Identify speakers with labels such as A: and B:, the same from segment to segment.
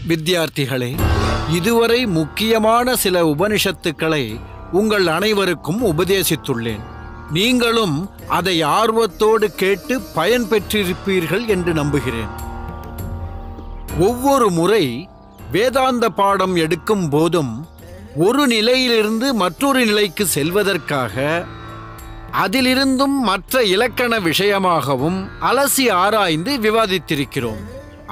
A: வித்யார்த்திகளே, இதுவரை முக்கியமான சில உபனிஷத்துக்களை உங்கள் அனைவருக்கும் உபதேசித்துள்ளேன். நீங்களும் அதை ஆர்வத்தோடு கேட்டு பயன் பெற்றிருப்பீர்கள் என்று நம்புகிறேன். ஒவ்வொரு முறை வேதாந்த பாடம் எடுக்கும் போதும் ஒரு நிலையிலிருந்து மற்றொரு நிலைக்கு செல்வதற்காக அதிலிருந்தும் மற்ற இலக்கண விஷயமாகவும் அலசி ஆராய்ந்து விவாதித்திருக்கிறோம்.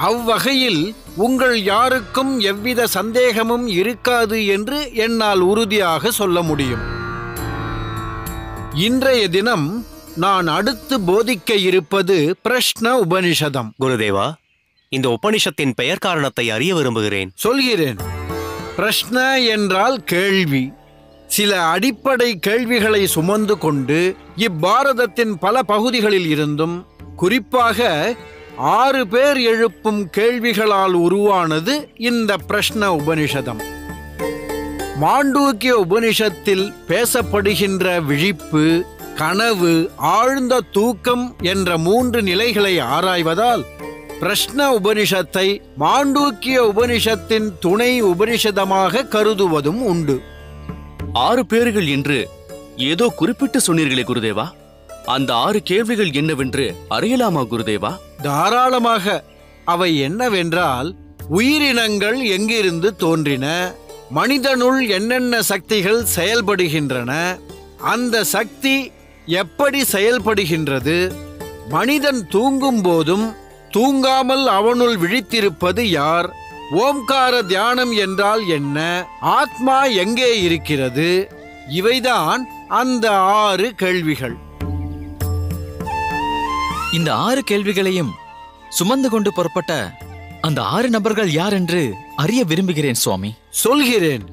A: அவ்வகையில் உங்கள் யாருக்கும் எவ்வித சந்தேகமும் இருக்காது என்று என்னால் உறுதியாக சொல்ல முடியும். இன்றைய தினம் நான் அடுத்து போதிக்க இருப்பது பிரஷ்ன உபனிஷதம்.
B: குருதேவா, இந்த உபனிஷத்தின் பெயர் காரணத்தை அறிய விரும்புகிறேன்.
A: சொல்கிறேன். பிரஷ்ன என்றால் கேள்வி. சில அடிப்படை கேள்விகளை சுமந்து கொண்டு இப்பாரதத்தின் பல பகுதிகளில் இருந்தும் குறிப்பாக 6 பேர் எழுப்பும் கேள்விகளால் உருவானது இந்த பிரஷ்ன உபனிஷதம். மாண்டூக்கிய உபனிஷத்தில் பேசப்படுகின்ற விழிப்பு, கனவு, ஆழ்ந்த தூக்கம் என்ற 3 நிலைகளை ஆராய்வதால் பிரஷ்ன உபனிஷத்தை மாண்டூக்கிய உபனிஷத்தின் துணை உபனிஷதமாக கருதுவதும் உண்டு.
C: 6 பேர்கள் என்று ஏதோ குறிப்பிட்டு சொன்னீர்களே குருதேவா, அந்த 6 கேள்விகள் என்னவென்று அறியலாமா குருதேவா?
A: தாராளமாக. அவை என்னவென்றால், உயிரினங்கள் எங்கிருந்து தோன்றின, மனிதனுள் என்னென்ன சக்திகள் செயல்படுகின்றன, அந்த சக்தி எப்படி செயல்படுகின்றது, மனிதன் தூங்கும் போதும் தூங்காமல் அவனுள் விழித்திருப்பது யார், ஓம்கார தியானம் என்றால் என்ன, ஆத்மா எங்கே இருக்கிறது, இவைதான் அந்த 6 கேள்விகள்.
D: இந்த 6 கேள்விகளையும் சுமந்து கொண்டு புறப்பட்ட அந்த 6 நபர்கள் யார் என்று அறிய விரும்புகிறேன் சுவாமி.
A: சொல்கிறேன்.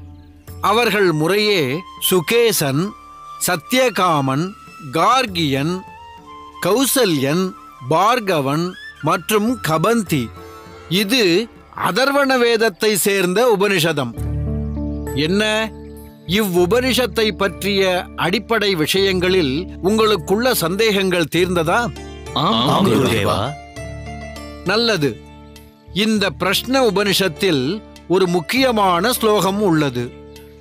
A: அவர்கள் முறையே சுகேசன், சத்யகாமன், கார்கியன், கௌசல்யன், பார்கவன் மற்றும் கபந்தி. இது அதர்வண வேதத்தை சேர்ந்த உபனிஷதம். என்ன, இவ்வுபனிஷத்தை பற்றிய அடிப்படை விஷயங்களில் உங்களுக்குள்ள சந்தேகங்கள் தீர்ந்ததா? நல்லது. இந்த பிரஷ்ன உபனிஷத்தில் ஒரு முக்கியமான ஸ்லோகம் உள்ளது.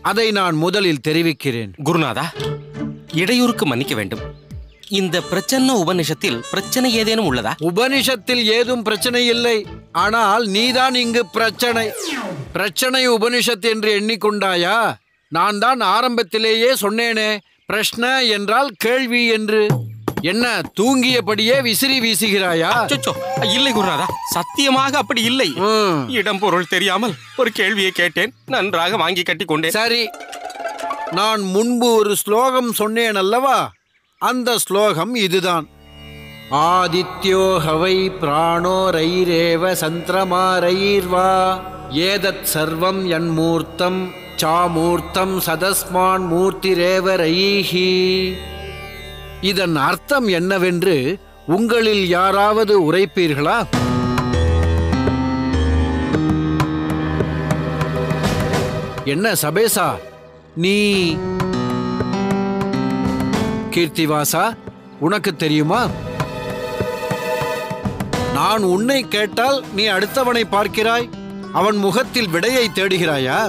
A: அதை நான் முதலில் தெரிவிக்கிறேன்.
E: குருநாதா, இடையூறுக்கு மன்னிக்க வேண்டும். இந்த பிரச்சன்ன உபனிஷத்தில் பிரச்சனை ஏதேனும் உள்ளதா?
A: உபனிஷத்தில் ஏதும் பிரச்சனை இல்லை. ஆனால் நீதான் இங்கு பிரச்சனை உபனிஷத் என்று எண்ணிக்கொண்டாயா? நான் தான் ஆரம்பத்திலேயே சொன்னேனே, பிரஷ்ன என்றால் கேள்வி என்று. என்ன, தூங்கியபடியே விசிறி வீசுகிறாயா?
E: இல்லை குருநாதா, சத்தியமாக அப்படி இல்லை. இடம் பொருள் தெரியாமல் ஒரு கேள்வியை கேட்டேன், நன்றாக வாங்கி கட்டி கொண்டேன்.
A: சரி, நான் முன்பு ஒரு ஸ்லோகம் சொன்னேன் அல்லவா? அந்த ஸ்லோகம் இதுதான். ஆதித்யோ ஹவை பிராணோ ரைரேவ சந்திரமாரைர்வா ஏதத் சர்வம் யன்மூர்த்தம் சாமூர்த்தம் சதஸ்மான் மூர்த்திரேவ ரைஹி. இதன் அர்த்தம் என்னவென்று உங்களில் யாராவது உரைப்பீர்களா? என்ன சபேசா, நீ கீர்த்திவாசா, உனக்கு தெரியுமா? நான் உன்னை கேட்டால் நீ அடுத்தவனை பார்க்கிறாய், அவன் முகத்தில் விடையை தேடுகிறாயா?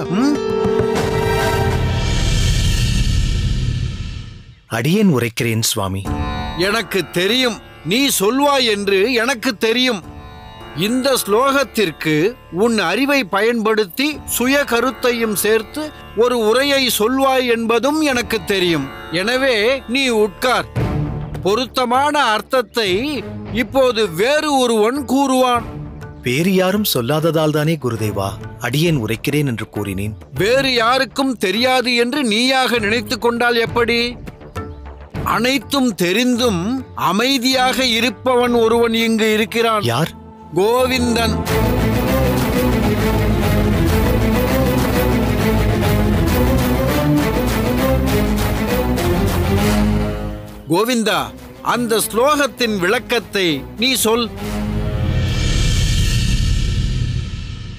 F: அடியேன் உரைக்கிறேன் சுவாமி.
A: எனக்கு தெரியும், நீ சொல்வாய் என்று எனக்கு தெரியும். இந்த ஸ்லோகத்திற்கு உன் அறிவை பயன்படுத்தி சுய கருத்தையும் சேர்த்து ஒரு உரையை சொல்வாய் என்பதும் எனக்கு தெரியும். எனவே நீ உட்கார். பொருத்தமான அர்த்தத்தை இப்போது வேறு ஒருவன் கூறுவான்.
F: வேறு யாரும் சொல்லாததால் தானே குருதேவா அடியேன் உரைக்கிறேன் என்று கூறினேன்.
A: வேறு யாருக்கும் தெரியாது என்று நீயாக நினைத்து கொண்டால் எப்படி? அனைத்தும் தெரிந்தும் அமைதியாக இருப்பவன் ஒருவன் இங்கு இருக்கிறான்.
F: யார்?
A: கோவிந்தன். கோவிந்தா, அந்த ஸ்லோகத்தின் விளக்கத்தை நீ சொல்.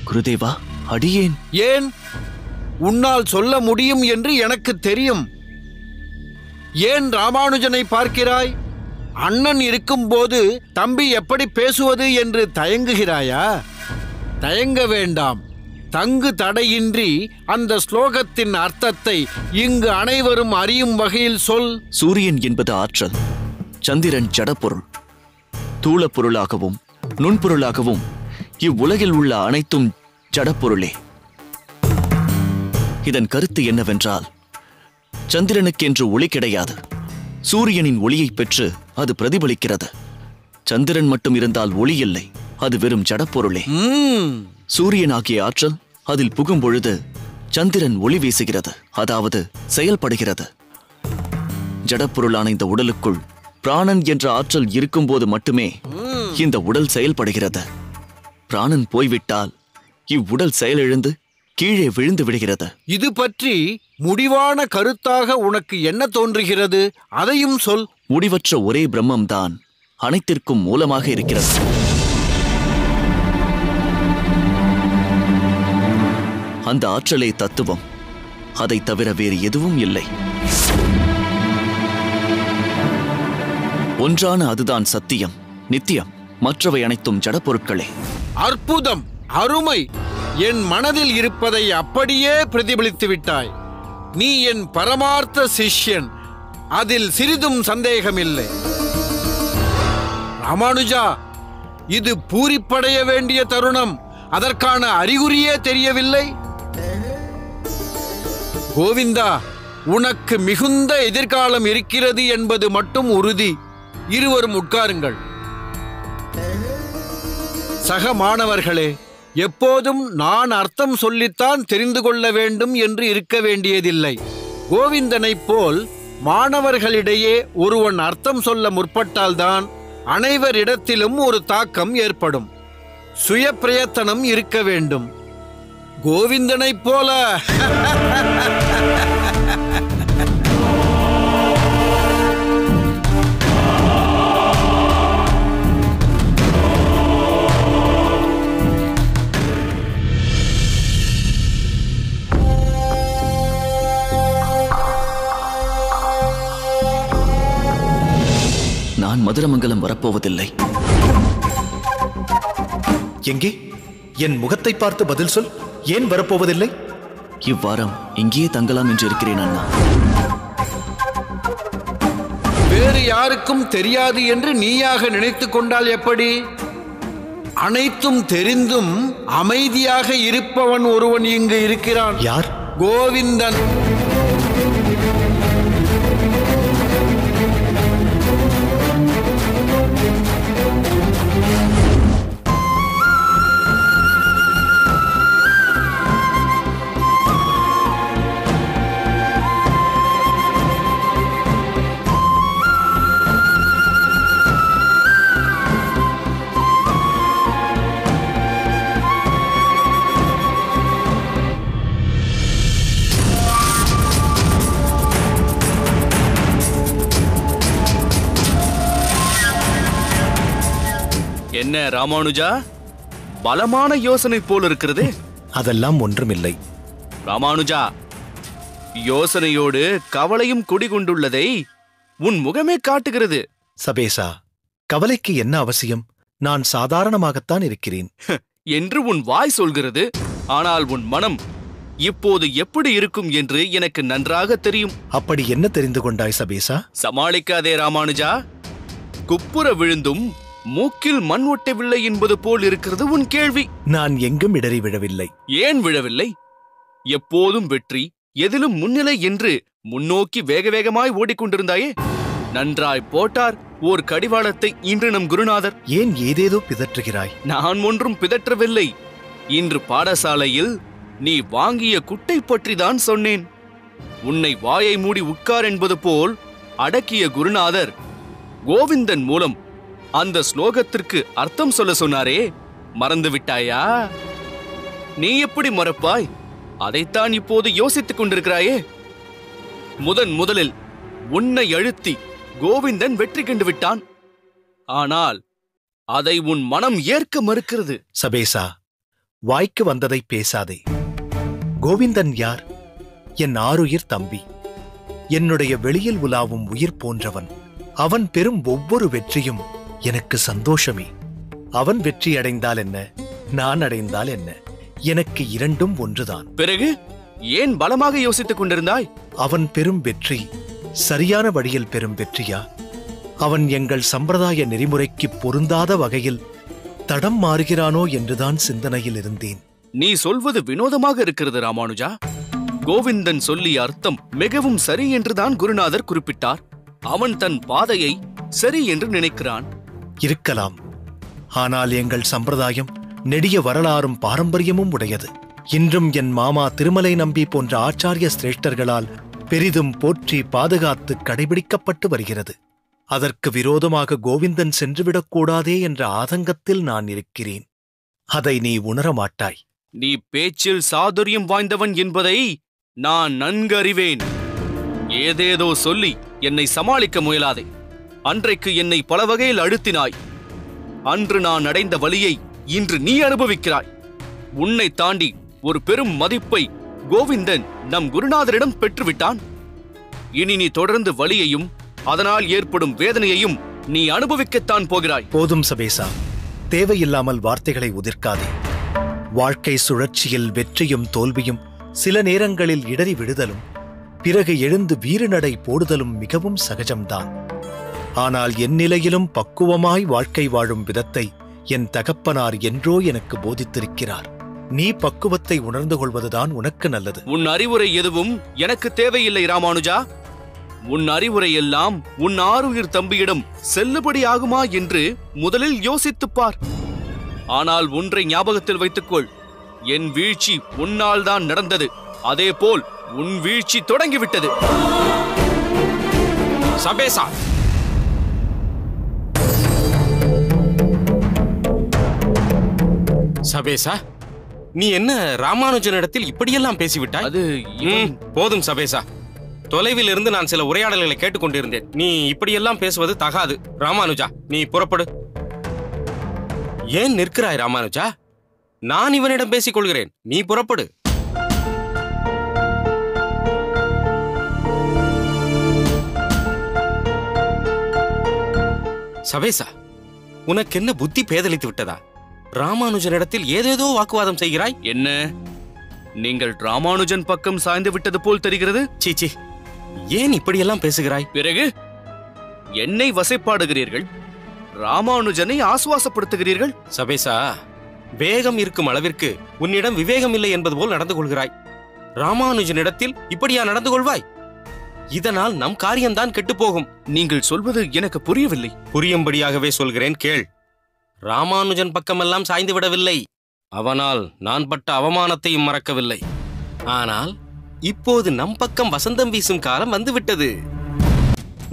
C: குருதேவா, அடியேன்.
A: ஏன்? உன்னால் சொல்ல முடியும் என்று எனக்கு தெரியும். ஏன் ராமானுஜனை பார்க்கிறாய்? அண்ணன் இருக்கும்போது தம்பி எப்படி பேசுவது என்று தயங்குகிறாயா? தயங்க வேண்டாம். தங்கு தடையின்றி அந்த ஸ்லோகத்தின் அர்த்தத்தை இங்கு அனைவரும் அறியும் வகையில் சொல்.
G: சூரியன் என்பது ஆற்றல், சந்திரன் ஜடப்பொருள். தூளப்பொருளாகவும் நுண்பொருளாகவும் இவ்வுலகில் உள்ள அனைத்தும் ஜடப்பொருளே. இதன் கருத்து என்னவென்றால், சந்திரனுக்கென்று ஒளி கிடையாது. சூரியனின் ஒளியை பெற்று அது பிரதிபலிக்கிறது. சந்திரன் மட்டும் இருந்தால் ஒளி இல்லை, அது வெறும் ஜடப்பொருளே. சூரியனாகிய ஆற்றல் அதில் புகும் பொழுது சந்திரன் ஒளி வீசுகிறது, அதாவது செயல்படுகிறது. ஜடப்பொருளான இந்த உடலுக்குள் பிராணன் என்ற ஆற்றல் இருக்கும்போது மட்டுமே இந்த உடல் செயல்படுகிறது. பிராணன் போய்விட்டால் இவ்வுடல் செயலிழந்து கீழே விழுந்து விடுகிறது.
A: இது பற்றி முடிவான கருத்தாக உனக்கு என்ன தோன்றுகிறது? அதையும் சொல்.
G: முடிவற்ற ஒரே பிரம்மம்தான் அனைத்திற்கும் மூலமாக இருக்கிறது. அந்த ஆற்றலே தத்துவம், அதை தவிர வேறு எதுவும் இல்லை. ஒன்றான அதுதான் சத்தியம், நித்தியம். மற்றவை அனைத்தும் ஜடப்பொருட்களே.
A: அற்புதம், அருமை. என் மனதில் இருப்பதை அப்படியே பிரதிபலித்து விட்டாய். நீ என் பரமார்த்த சிஷ்யன், அதில் சிறிதும் சந்தேகமில்லை. ராமானுஜா, இது பூரிப்படைய வேண்டிய தருணம். அதற்கான அறிகுறியே தெரியவில்லை. கோவிந்தா, உனக்கு மிகுந்த எதிர்காலம் இருக்கிறது என்பது மட்டும் உறுதி. இருவரும் உட்காருங்கள். சக மாணவர்களே, எப்போதும் நான் அர்த்தம் சொல்லித்தான் தெரிந்து கொள்ள வேண்டும் என்று இருக்க வேண்டியதில்லை. கோவிந்தனைப் போல் மாணவர்களிடையே ஒருவன் அர்த்தம் சொல்ல முற்பட்டால்தான் அனைவரிடத்திலும் ஒரு தாக்கம் ஏற்படும். சுய பிரயத்தனம் இருக்க வேண்டும். கோவிந்தனைப் போல
G: நான் மதுரமங்கலம் வரப்போவதில்லை.
F: எங்கே? என் முகத்தை பார்த்து பதில் சொல். ஏன் வரப்போவதில்லை?
G: இவ்வாரம் இங்கேயே தங்கலாம் என்று இருக்கிறேன் அண்ணா.
A: வேறு யாருக்கும் தெரியாது என்று நீயாக நினைத்துக் கொண்டால் எப்படி? அனைத்தும் தெரிந்தும் அமைதியாக இருப்பவன் ஒருவன் இங்கு இருக்கிறான்.
F: யார்?
A: கோவிந்தன்.
C: என்ன ராமானுஜா, பலமான யோசனை போல் இருக்கிறது.
F: அதெல்லாம் ஒன்றுமில்லை.
C: ராமானுஜா, யோசனையோடு கவலையும் குடிகொண்டுள்ளதை உன் முகமே காட்டுகிறது.
F: சபேசா, கவலைக்கு என்ன அவசியம்? நான் சாதாரணமாகத்தான் இருக்கிறேன்
C: என்று உன் வாய் சொல்கிறது. ஆனால் உன் மனம் இப்போது எப்படி இருக்கும் என்று எனக்கு நன்றாக தெரியும்.
F: அப்படி என்ன தெரிந்து கொண்டாய் சபேசா?
C: சமாளிக்காதே ராமானுஜா. குப்புற விழுந்தும் மூக்கில் மண் ஒட்டவில்லை என்பது போல் இருக்கிறது உன் கேள்வி.
F: நான் எங்கும் இடறி விழவில்லை.
C: ஏன் விழவில்லை? எப்போதும் வெற்றி, எதிலும் முன்னிலை என்று முன்னோக்கி வேக வேகமாய் ஓடிக்கொண்டிருந்தாயே. நன்றாய் போட்டார் ஓர் கடிவாளத்தை இன்று நம் குருநாதர்.
F: ஏன் ஏதேதோ பிதற்றுகிறாய்?
C: நான் ஒன்றும் பிதற்றவில்லை. இன்று பாடசாலையில் நீ வாங்கிய குட்டை பற்றிதான் சொன்னேன். உன்னை வாயை மூடி உட்கார் என்பது போல் அடக்கிய குருநாதர் கோவிந்தன் மூலம் அந்த ஸ்லோகத்திற்கு அர்த்தம் சொல்ல சொன்னாரே, மறந்து விட்டாயா? நீ எப்படி மறப்பாய்? அதைத்தான் இப்போது யோசித்துக் கொண்டிருக்கிறாயே. முதலில் உன்னை அழுத்தி கோவிந்தன் வெற்றி கண்டு விட்டான். ஆனால் அதை உன் மனம் ஏற்க மறுக்கிறது.
F: சபேசா, வாய்க்கு வந்ததை பேசாதே. கோவிந்தன் யார்? என் ஆருயிர் தம்பி, என்னுடைய வெளியில் உலாவும் உயிர் போன்றவன். அவன் பெறும் ஒவ்வொரு வெற்றியும் எனக்கு சந்தோஷமே. அவன் வெற்றி அடைந்தால் என்ன, நான் அடைந்தால் என்ன? எனக்கு இரண்டும் ஒன்றுதான்.
C: பிறகு ஏன் பலமாக யோசித்துக் கொண்டிருந்தாய்?
F: அவன் பெரும் வெற்றி சரியான வழியில் பெறும் வெற்றியா, அவன் எங்கள் சம்பிரதாய நெறிமுறைக்கு பொருந்தாத வகையில் தடம் மாறுகிறானோ என்றுதான் சிந்தனையில் இருந்தேன்.
C: நீ சொல்வது வினோதமாக இருக்கிறது ராமானுஜா. கோவிந்தன் சொல்லிய அர்த்தம் மிகவும் சரி என்றுதான் குருநாதர் குறிப்பிட்டார். அவன் தன் பாதையை சரி என்று நினைக்கிறான்.
F: இருக்கலாம். ஆனால் எங்கள் சம்பிரதாயம் நெடிய வரலாறும் பாரம்பரியமும் உடையது. இன்றும் என் மாமா திருமலை நம்பி போன்ற ஆச்சாரிய சிரேஷ்டர்களால் பெரிதும் போற்றி பாதுகாத்து கடைபிடிக்கப்பட்டு வருகிறது. அதற்கு விரோதமாக கோவிந்தன் சென்றுவிடக்கூடாதே என்ற ஆதங்கத்தில் நான் இருக்கிறேன். அதை நீ உணரமாட்டாய்.
C: நீ பேச்சில் சாதுரியம் வாய்ந்தவன் என்பதை நான் நன்கு அறிவேன். ஏதேதோ சொல்லி என்னை சமாளிக்க முயலாதே. அன்றைக்கு என்னை பல வகையில் அழுத்தினாய். அன்று நான் அடைந்த வலியை இன்று நீ அனுபவிக்கிறாய். உன்னை தாண்டி ஒரு பெரும் மதிப்பை கோவிந்தன் நம் குருநாதரிடம் பெற்றுவிட்டான். இனி நீ தொடர்ந்து வலியையும் அதனால் ஏற்படும் வேதனையையும் நீ அனுபவிக்கத்தான் போகிறாய்.
F: போதும் சபேசா, தேவையில்லாமல் வார்த்தைகளை உதிர்க்காதே. வாழ்க்கை சுழற்சியில் வெற்றியும் தோல்வியும் சில நேரங்களில் இடறி விடுதலும் பிறகு எழுந்து வீறுநடை போடுதலும் மிகவும் சகஜம்தான். ஆனால் என் நிலையிலும் பக்குவமாய் வாழ்க்கை வாழும் விதத்தை என் தகப்பனார் என்றோ எனக்கு போதித்திருக்கிறார். நீ பக்குவத்தை உணர்ந்து கொள்வதுதான் உனக்கு நல்லது.
C: உன் அறிவுரை எதுவும் எனக்கு தேவையில்லை ராமானுஜா. உன் அறிவுரை எல்லாம் உன் ஆருயிர் தம்பியிடம் செல்லுபடியாகுமா என்று முதலில் யோசித்துப்பார். ஆனால் ஒன்றை ஞாபகத்தில் வைத்துக்கொள், என் வீழ்ச்சி உன்னால் தான் நடந்தது. அதேபோல் உன் வீழ்ச்சி தொடங்கிவிட்டது.
E: சபேசா, சபேசா, நீ என்ன ராமானுஜனிடத்தில் இப்படியெல்லாம் பேசிவிட்டாய்?
C: அது
E: போதும் சபேசா. தொலைவில் இருந்து நான் சில உரையாடல்களை கேட்டுக்கொண்டிருந்தேன். நீ இப்படியெல்லாம் பேசுவது தகாது. ராமானுஜா, நீ புறப்படு. ஏன் நிற்கிறாய் ராமானுஜா? நான் இவனிடம் பேசிக் கொள்கிறேன். நீ புறப்படு. சபேசா, உனக்கு என்ன புத்தி பேதலித்து விட்டதா? ராமானுஜனிடத்தில் ஏதேதோ வாக்குவாதம் செய்கிறாய்.
C: என்ன, நீங்கள் ராமானுஜன் பக்கம் சாய்ந்து விட்டது போல் தெரிகிறது.
E: சீச்சி, ஏன் இப்படியெல்லாம் பேசுகிறாய்?
C: பிறகு என்னை வசைப்பாடுகிறீர்கள், ராமானுஜனை ஆசுவாசப்படுத்துகிறீர்கள்.
E: சபேசா, வேகம் இருக்கும் அளவிற்கு உன்னிடம் விவேகம் இல்லை என்பது போல் நடந்து கொள்கிறாய். ராமானுஜனிடத்தில் இப்படியா நடந்து கொள்வாய்? இதனால் நம் காரியம்தான் கெட்டுப்போகும்.
C: நீங்கள் சொல்வது எனக்கு புரியவில்லை.
E: புரியும்படியாகவே சொல்கிறேன், கேள். ராமானுஜன் பக்கமெல்லாம் சாய்ந்து விடவில்லை. அவனால் நான் பட்ட அவமானத்தையும் மறக்கவில்லை. ஆனால் இப்போது நம் பக்கம் வசந்தம் வீசும் காலம் வந்துவிட்டது.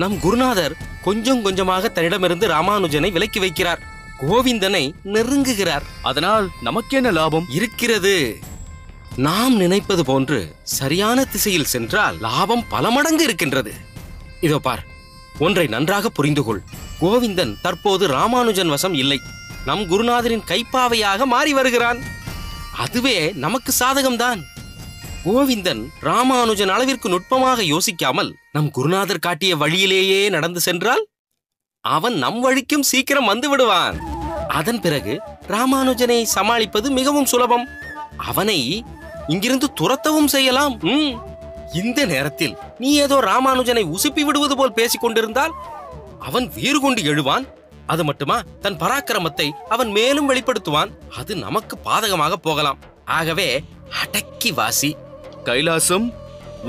E: நம் குருநாதர் கொஞ்சம் கொஞ்சமாக தன்னிடமிருந்து ராமானுஜனை விலக்கி வைக்கிறார். கோவிந்தனை நெருங்குகிறார்.
C: அதனால் நமக்கென்ன லாபம்
E: இருக்கிறது? நாம் நினைப்பது போன்று சரியான திசையில் சென்றால் லாபம் பல மடங்கு இருக்கின்றது. இதோ பார், ஒன்றை நன்றாக புரிந்து கொள். கோவிந்தன் தற்போது ராமானுஜன் வசம் இல்லை, நம் குருநாதரின் கைப்பாவையாக மாறி வருகிறான். அதுவே நமக்கு சாதகம்தான். கோவிந்தன் ராமானுஜன் அளவிற்கு நுட்பமாக யோசிக்காமல் நம் குருநாதர் காட்டிய வழியிலேயே நடந்து சென்றால் அவன் நம் வழிக்கும் சீக்கிரம் வந்து விடுவான். அதன் பிறகு ராமானுஜனை சமாளிப்பது மிகவும் சுலபம். அவனை இங்கிருந்து துரத்தவும் செய்யலாம். இந்த நேரத்தில் நீ ஏதோ ராமானுஜனை உசுப்பி விடுவது போல் பேசிக் கொண்டிருந்தால் அவன் வீறு கொண்டு எழுவான். அது மட்டுமா, தன் பராக்கிரமத்தை அவன் மேலும் வெளிப்படுத்துவான். அது நமக்கு பாதகமாக போகலாம். ஆகவே அடக்கி வாசி.
C: கைலாசம்,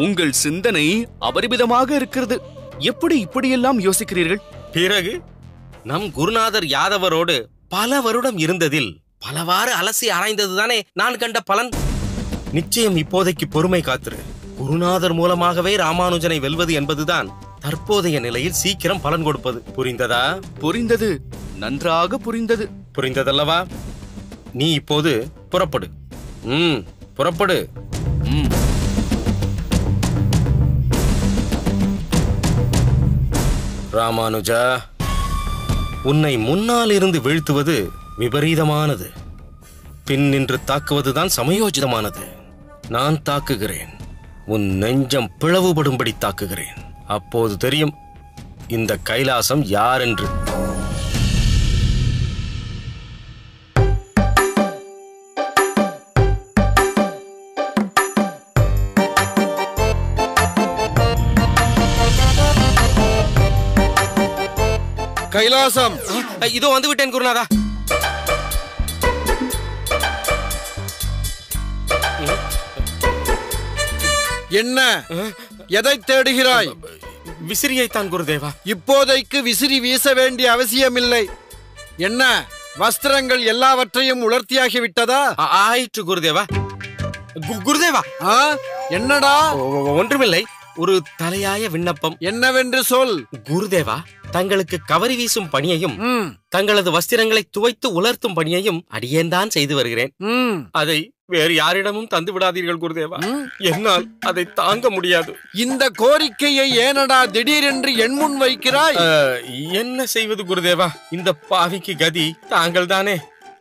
C: உங்கள் சிந்தனை அபரிமிதமாக இருக்கிறது. எப்படி இப்படியெல்லாம் யோசிக்கிறீர்கள்?
E: பிறகு நம் குருநாதர் யாதவரோடு பல வருடம் இருந்ததில் பலவாறு அலசி ஆராய்ந்ததுதானே நான் கண்ட பலன். நிச்சயம் இப்போதைக்கு பொறுமை காத்திரு. குருநாதர் மூலமாகவே ராமானுஜனை வெல்வது என்பதுதான் தற்போதைய நிலையில் சீக்கிரம் பலன் கொடுப்பது. புரிந்ததா?
C: புரிந்தது, நன்றாக புரிந்தது.
E: புரிந்ததல்லவா? நீ இப்போது புறப்படு. புறப்படு. ராமானுஜா, உன்னை முன்னால் இருந்து வீழ்த்துவது விபரீதமானது. பின் நின்று தாக்குவதுதான் சமயோஜிதமானது. நான் தாக்குகிறேன், உன் நெஞ்சம் பிளவுபடும்படி தாக்குகிறேன். அப்போது தெரியும் இந்த கைலாசம் யாரென்று.
A: கைலாசம்.
E: இதோ வந்து விட்டேன் குருநாதா.
A: என்ன, எதை தேடுகிறாய்?
E: விசிறியைத்தான் குருதேவா.
A: இப்போதைக்கு விசிறி வீச வேண்டிய அவசியமில்லை. என்ன, வஸ்திரங்கள் எல்லாவற்றையும் உலர்த்தியாகிவிட்டதா?
E: ஆயிற்று குருதேவா. குருதேவா,
A: என்னடா?
E: ஒன்றுமில்லை, ஒரு தலையாய விண்ணப்பம்.
A: என்னவென்று சொல்.
E: குருதேவா, தங்களுக்கு கவரி வீசும் பணியையும் தங்களது வஸ்திரங்களை துவைத்து உலர்த்தும் பணியையும் அடியேன்தான் செய்து வருகிறேன். அதை வேறு யாரிடமும் தந்து விடாதீர்கள் குருதேவா. என்னால் அதை தாங்க முடியாது.
A: இந்த கோரிக்கையை ஏனடா திடீரென்று என் முன் வைக்கிறாய்?
E: என்ன செய்வது குருதேவா, இந்த பாவிக்கு கதி தாங்கள் தானே.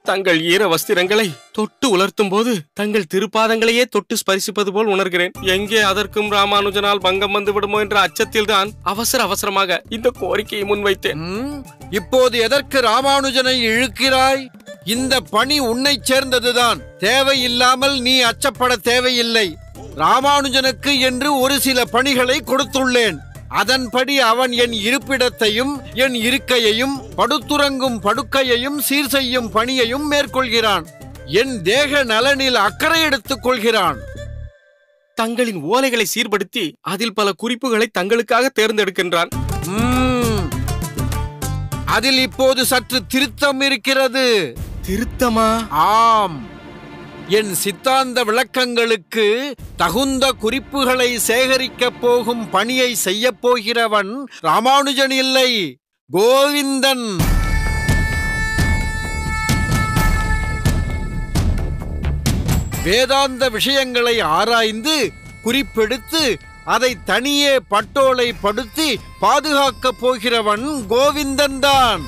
E: தங்கள் ஈர வஸ்திரங்களை தொட்டு உலர்த்தும் போது தங்கள் திருப்பாதங்களையே தொட்டு ஸ்பரிசிப்பது போல் உணர்கிறேன். எங்கே அதற்கும் ராமானுஜனால் பங்கம் வந்து விடுமோ என்ற அச்சத்தில் தான் அவசரமாக இந்த கோரிக்கையை முன்வைத்தேன்.
A: இப்போது எதற்கு ராமானுஜனை இழுக்கிறாய்? இந்த பணி உன்னை சேர்ந்ததுதான். தேவையில்லாமல் நீ அச்சப்பட தேவையில்லை. ராமானுஜனுக்கு என்று ஒரு சில பணிகளை கொடுத்துள்ளேன். அதன்படி அவன் என் இருப்பிடத்தையும் என் இருக்கையையும் படுத்துறங்கும் படுக்கையையும் சீர் செய்யும் பணியையும் மேற்கொள்கிறான். என் தேக நலனில் அக்கறை எடுத்துக் கொள்கிறான்.
E: தங்களின் ஓலைகளை சீர்படுத்தி அதில் பல குறிப்புகளை தங்களுக்காக தேர்ந்தெடுக்கின்றான்.
A: அதில் இப்போது சற்று திருத்தம் இருக்கிறது.
E: திருத்தமா?
A: ஆம். என் சித்தாந்த விளக்கங்களுக்கு தகுந்த குறிப்புகளை சேகரிக்கப் போகும் பணியை செய்ய போகிறவன் ராமானுஜன் இல்லை, கோவிந்தன். வேதாந்த விஷயங்களை ஆராய்ந்து குறிப்பெடுத்து அதை தனியே பட்டோலை படுத்தி பாதுகாக்கப் போகிறவன் கோவிந்தன் தான்.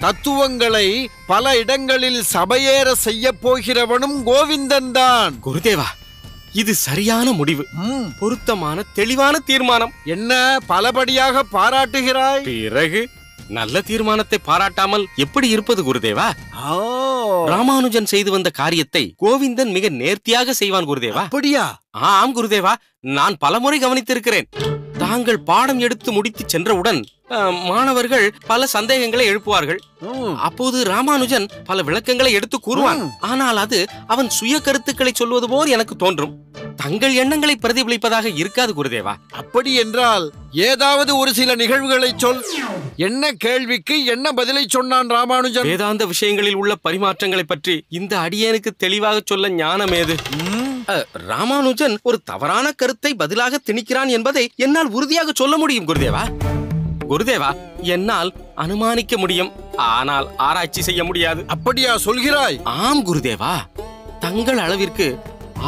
A: தத்துவங்களை பல இடங்களில் சபையேற செய்ய போகிறவனும் கோவிந்தன் தான்.
E: குருதேவா, இது சரியான முடிவு, பொருத்தமான தெளிவான தீர்மானம்.
A: என்ன பலபடியாக பாராட்டுகிறாய்?
E: பிறகு நல்ல தீர்மானத்தை பாராட்டாமல் எப்படி இருப்பது குருதேவா? ராமானுஜன் செய்து வந்த காரியத்தை கோவிந்தன் மிக நேர்த்தியாக செய்வான் குருதேவா.
A: அப்படியா?
E: ஆம் குருதேவா, நான் பலமுறை கவனித்திருக்கிறேன். தாங்கள் பாடம் எடுத்து முடித்து சென்றவுடன் மாணவர்கள் பல சந்தேகங்களை எழுப்புவார்கள். அப்போது ராமானுஜன் பல விளக்கங்களை எடுத்து கூறுவான். ஆனால் அது அவன் சுய கருத்துக்களை சொல்வது போல் எனக்கு தோன்றும். தங்கள் எண்ணங்களை பிரதிபலிப்பதாக இருக்காது குருதேவா.
A: அப்படி என்றால் ஏதாவது ஒரு சில நிகழ்வுகளை சொல். என்ன கேள்விக்கு என்ன பதிலை சொன்னான் ராமானுஜன்?
E: வேதாந்த விஷயங்களில் உள்ள பரிமாற்றங்களை பற்றி இந்த அடியேனுக்கு தெளிவாக சொல்ல ஞானம் ஏது? ராமானுஜன் ஒரு தவறான கருத்தை பதிலாக திணிக்கிறான் என்பதை என்னால் உறுதியாக சொல்ல முடியும் குருதேவா. குருதேவா, என்னால் அனுமானிக்க முடியும், ஆனால் ஆராய்ச்சி செய்ய முடியாது.
A: அப்படியா சொல்கிறாய்?
E: ஆம் குருதேவா, தங்கள் அளவிற்கு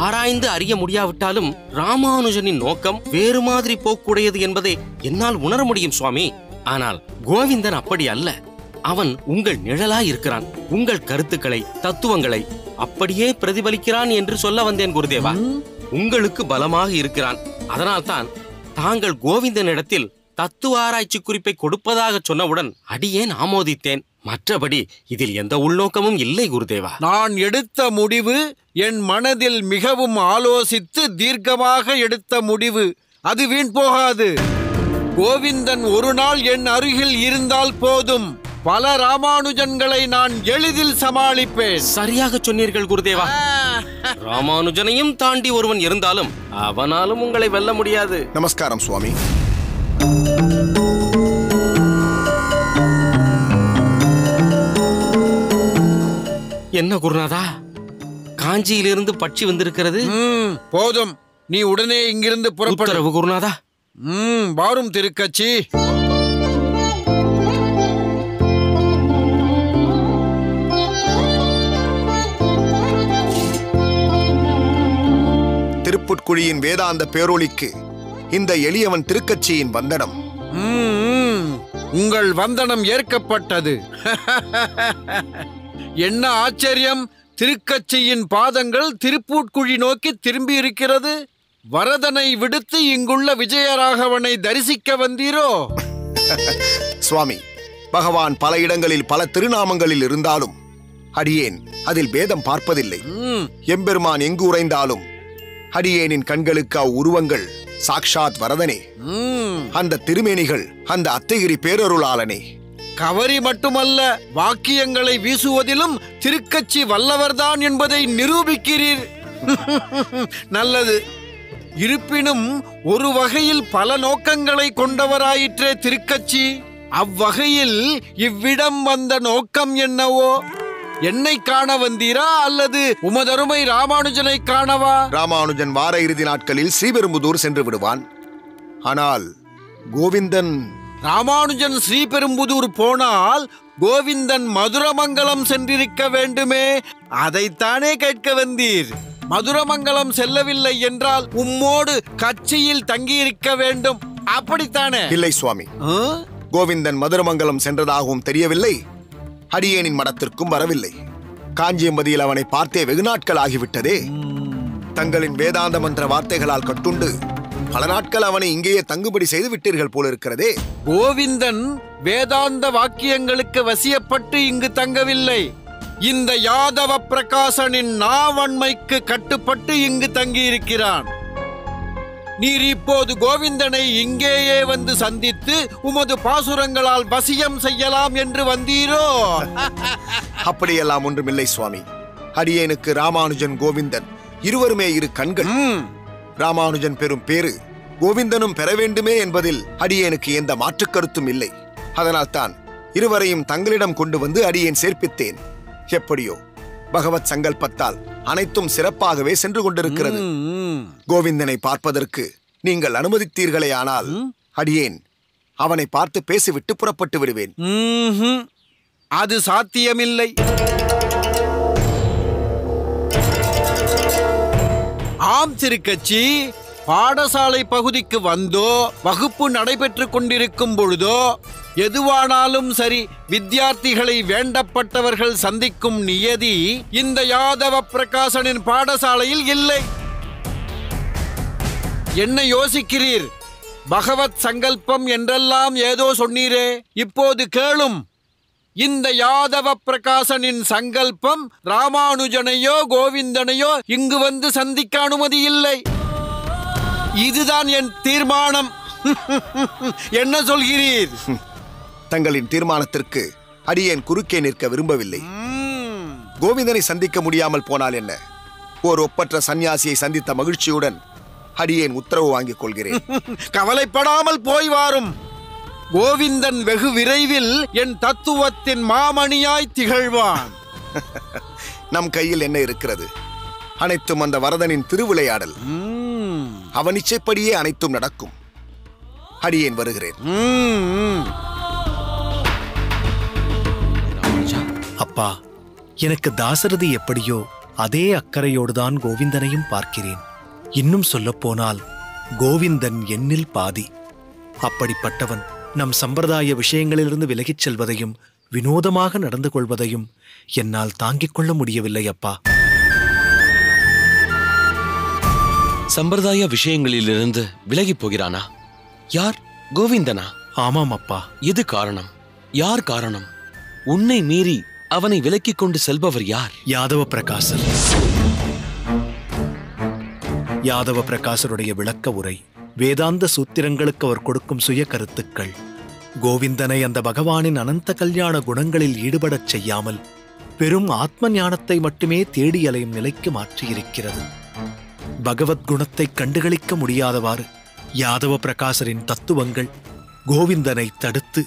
E: ஆராய்ந்து அறிய முடியாவிட்டாலும் ராமானுஜனின் நோக்கம் வேறு மாதிரி போக்குடையது என்பதை என்னால் உணர முடியும் சுவாமி. ஆனால் கோவிந்தன் அப்படி அல்ல. அவன் உங்கள் நிழலாய் இருக்கிறான். உங்கள் கருத்துக்களை தத்துவங்களை அப்படியே பிரதிபலிக்கிறான் என்று சொல்ல வந்தேன் குருதேவா. உங்களுக்கு பலமாக இருக்கிறான். அதனால்தான் தாங்கள் கோவிந்தனிடத்தில் தத்துவ ஆராய்ச்சி குறிப்பை கொடுப்பதாக சொன்னவுடன் அடியேன் ஆமோதித்தேன். மற்றபடி இதில் எந்த உள்நோக்கமும் இல்லை குருதேவா.
A: நான் எடுத்த முடிவு என் மனதில் மிகவும் ஆலோசித்து தீர்க்கமாக எடுத்த முடிவு. அது வீண் போகாது. கோவிந்தன் ஒரு நாள் என் அருகில் இருந்தால் போதும். பல ராமானுஜன்களை நான் எளிதில் சமாளிப்பேன்.
E: சரியாக சொன்னீர்கள் குருதேவா. ராமானுஜனையும் தாண்டி ஒருவன் இருந்தாலும் அவனாலும் உங்களை வெல்ல முடியாது.
H: நமஸ்காரம் சுவாமி.
E: என்ன குருநாதா, காஞ்சியிலிருந்து பட்சி வந்திருக்கிறது.
A: போதும், நீ உடனே இங்கிருந்து புறப்படு.
E: உத்தரவு குருநாதா.
A: வாரும் திருக்கட்சி.
H: திருப்புட்குழியின் வேதாந்த பேரொளிக்கு இந்த எளியவன் திருக்கட்சியின் வந்தனம்.
A: உங்கள் வந்தனம் ஏற்கப்பட்டது. என்ன ஆச்சரியம்! திருக்கட்சியின் பாதங்கள் திருப்புட்குழி நோக்கி திரும்பி இருக்கிறது. வரதனை விடுத்து இங்குள்ள விஜயராகவனை தரிசிக்க வந்தீரோ?
H: சுவாமி, பகவான் பல இடங்களில் பல திருநாமங்களில் இருந்தாலும் அடியேன் அதில் பேதம் பார்ப்பதில்லை. எம்பெருமான் எங்கு உறைந்தாலும் அடியேனின் கண்களுக்கு அவ்வுருவங்கள் சாக்ஷாத் வரதனே, அந்த திருமேனிகள் அந்த அத்திகிரி பேரருளாளனே.
A: கவரி மட்டுமல்ல, வாக்கியங்களை வீசுவதிலும் திருக்கச்சி வல்லவர்தான் என்பதை நிரூபிக்கிறீர். நல்லது. இருப்பினும் ஒரு வகையில் பல நோக்கங்களை கொண்டவராயிற்றே திருக்கச்சி. அவ்வகையில் இவ்விடம் வந்த நோக்கம் என்னவோ? என்னை காண வந்தீரா அல்லது உமதருமை ராமானுஜனை காணவா?
H: ராமானுஜன் வார இறுதி நாட்களில் ஸ்ரீபெரும்புதூர் சென்று விடுவான். ஆனால் கோவிந்தன்...
A: ராமானுஜன் ஸ்ரீபெரும்புதூர் போனால் கோவிந்தன் மதுரமங்கலம் சென்றிருக்க வேண்டுமே, அதைத்தானே கேட்க வந்தீர். மதுரமங்கலம் செல்லவில்லை என்றால் உம்மோடு கட்சியில் தங்கியிருக்க வேண்டும், அப்படித்தானே?
H: இல்லை சுவாமி, கோவிந்தன் மதுரமங்கலம் சென்றதாகவும் தெரியவில்லை, அடியேனின் மடத்திற்கும் வரவில்லை. காஞ்சியம்பதியில் அவனை பார்த்தே வெகு நாட்கள் ஆகிவிட்டதே. தங்களின் வேதாந்த மந்திர வார்த்தைகளால் கட்டுண்டு பல நாட்கள் அவனை இங்கேயே தங்குபடி செய்து விட்டீர்கள் போலிருக்கிறதே.
A: கோவிந்தன் வேதாந்த வாக்கியங்களுக்கு வசியப்பட்டு இங்கு தங்கவில்லை. இந்த யாதவ பிரகாசனின் நாவன்மைக்கு கட்டுப்பட்டு இங்கு தங்கியிருக்கிறான். நீர் இப்போது கோவிந்தனை இங்கேயே வந்து சந்தித்து உமது பாசுரங்களால் வசியம் செய்யலாம் என்று வந்தீரோ?
H: அப்படியெல்லாம் ஒன்றுமில்லை சுவாமி. அடியேனுக்கு ராமானுஜன் கோவிந்தன் இருவருமே இரு கண்கள். ராமானுஜன் பெறும் பேரு கோவிந்தனும் பெற வேண்டுமே என்பதில் அடியேனுக்கு எந்த மாற்று கருத்தும் இல்லை. அதனால்தான் இருவரையும் தங்களிடம் கொண்டு வந்து அடியேன் சேர்ப்பித்தேன். எப்படியோ பகவத் சங்கல்பத்தால் அனைத்தும் சிறப்பாகவே சென்று கொண்டிருக்கிறது. கோவிந்தனை பார்ப்பதற்கு நீங்கள் அனுமதித்தீர்களேயானால் அடியேன் அவனை பார்த்து பேசிவிட்டு புறப்பட்டு விடுவேன்.
A: அது சாத்தியமில்லை. ஆம் திருக்கச்சி, பாடசாலை பகுதிக்கு வந்தோ வகுப்பு நடைபெற்றுக் கொண்டிருக்கும் பொழுதோ எதுவானாலும் சரி, வித்தியார்த்திகளை வேண்டப்பட்டவர்கள் சந்திக்கும் நியதி இந்த யாதவ பிரகாசனின் பாடசாலையில் இல்லை. என்ன யோசிக்கிறீர்? பகவத் சங்கல்பம் என்றெல்லாம் ஏதோ சொன்னீரே, இப்போது கேளும். இந்த யாதவ பிரகாசனின் சங்கல்பம் ராமானுஜனையோ கோவிந்தனையோ இங்கு வந்து சந்திக்க அனுமதி இல்லை. இதுதான் என் தீர்மானம். என்ன சொல்கிறீர்?
H: தங்களின் தீர்மானத்திற்கு அடியேன் குறுக்கே நிற்க விரும்பவில்லை. கோவிந்தனை சந்திக்க முடியாமல் போனால் என்ன? ஓர் ஒப்பற்ற சந்நியாசியை சந்தித்த மகிழ்ச்சியுடன் அடியேன் உத்தரவு வாங்கிக் கொள்கிறேன்.
A: கவலைப்படாமல் போய் வாரும். கோவிந்தன் வெகு விரைவில் என் தத்துவத்தின் மாமணியாய் திகழ்வான்.
H: நம் கையில் என்ன இருக்கிறது? அனைத்தும் அந்த வரதனின் திருவிளையாடல். அவன் இச்சைப்படியே அனைத்தும் நடக்கும். அடியேன் வருகிறேன்.
F: அப்பா, எனக்கு தாசரதி எப்படியோ அதே அக்கறையோடுதான் கோவிந்தனையும் பார்க்கிறேன். இன்னும் சொல்லப்போனால் கோவிந்தன் என்னில் பாதி. அப்படிப்பட்டவன் நம் சம்பிரதாய விஷயங்களிலிருந்து விலகிச் செல்வதையும் வினோதமாக நடந்து கொள்வதையும் என்னால் தாங்கிக் கொள்ள முடியவில்லை அப்பா.
E: சம்பிரதாய விஷயங்களிலிருந்து விலகி போகிறானா? யார்? கோவிந்தனா?
F: ஆமாம் அப்பா.
E: எது காரணம்? யார் காரணம்? உன்னை மீறி அவனை விலக்கிக் கொண்டு செல்பவர் யார்?
F: யாதவ பிரகாசர். யாதவ பிரகாசருடைய விளக்க உரை, வேதாந்த சூத்திரங்களுக்கு அவர் கொடுக்கும் சுய கருத்துக்கள் கோவிந்தனை அந்த பகவானின் அனந்த கல்யாண குணங்களில் ஈடுபடச் செய்யாமல் பெரும் ஆத்ம ஞானத்தை மட்டுமே தேடி அலையும் நிலைக்கு மாற்றியிருக்கிறது. பகவத்குணத்தை கண்டுகளிக்க முடியாதவாறு யாதவ பிரகாசரின் தத்துவங்கள் கோவிந்தனை தடுத்து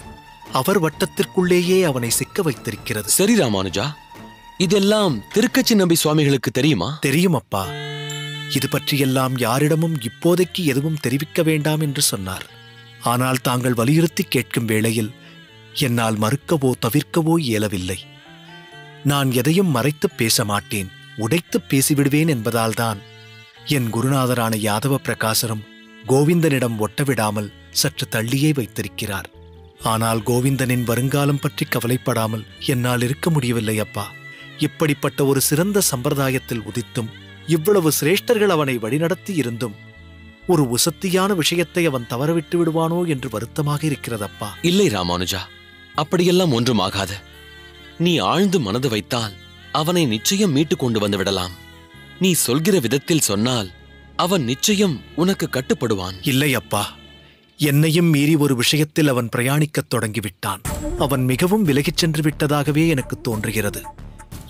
F: அவர் வட்டத்திற்குள்ளேயே அவனை சிக்க வைத்திருக்கிறது.
E: சரி ராமானுஜா, இதெல்லாம் திருக்கச்சி நம்பி சுவாமிகளுக்கு தெரியுமா?
F: தெரியும் அப்பா. இது பற்றியெல்லாம் யாரிடமும் இப்போதைக்கு எதுவும் தெரிவிக்க வேண்டாம் என்று சொன்னார். ஆனால் தாங்கள் வலியுறுத்தி கேட்கும் வேளையில் என்னால் மறுக்கவோ தவிர்க்கவோ இயலவில்லை. நான் எதையும் மறைத்துப் பேச மாட்டேன், உடைத்துப் பேசிவிடுவேன் என்பதால்தான் என் குருநாதரான யாதவ பிரகாசரும் கோவிந்தனிடம் ஒட்டவிடாமல் சற்று தள்ளியே வைத்திருக்கிறார். ஆனால் கோவிந்தனின் வருங்காலம் பற்றி கவலைப்படாமல் என்னால் இருக்க முடியவில்லை அப்பா. இப்படிப்பட்ட ஒரு சிறந்த சம்பிரதாயத்தில் உதித்தும் இவ்வளவு சிரேஷ்டர்கள் அவனை வழிநடத்தி இருந்தும் ஒரு உசத்தியான விஷயத்தை அவன் தவறவிட்டு விடுவானோ என்று வருத்தமாக இருக்கிறதப்பா.
E: இல்லை ராமானுஜா, அப்படியெல்லாம் ஒன்றும் ஆகாது. நீ ஆழ்ந்து மனது வைத்தால் அவனை நிச்சயம் மீட்டு கொண்டு வந்து விடலாம். நீ சொல்கிற விதத்தில் சொன்னால்
I: அவன் நிச்சயம் உனக்கு கட்டுப்படுவான்.
F: இல்லை அப்பா, என்னையும் மீறி ஒரு விஷயத்தில் அவன் பிரயாணிக்கத் தொடங்கிவிட்டான். அவன் மிகவும் விலகிச் சென்று விட்டதாகவே எனக்கு தோன்றுகிறது.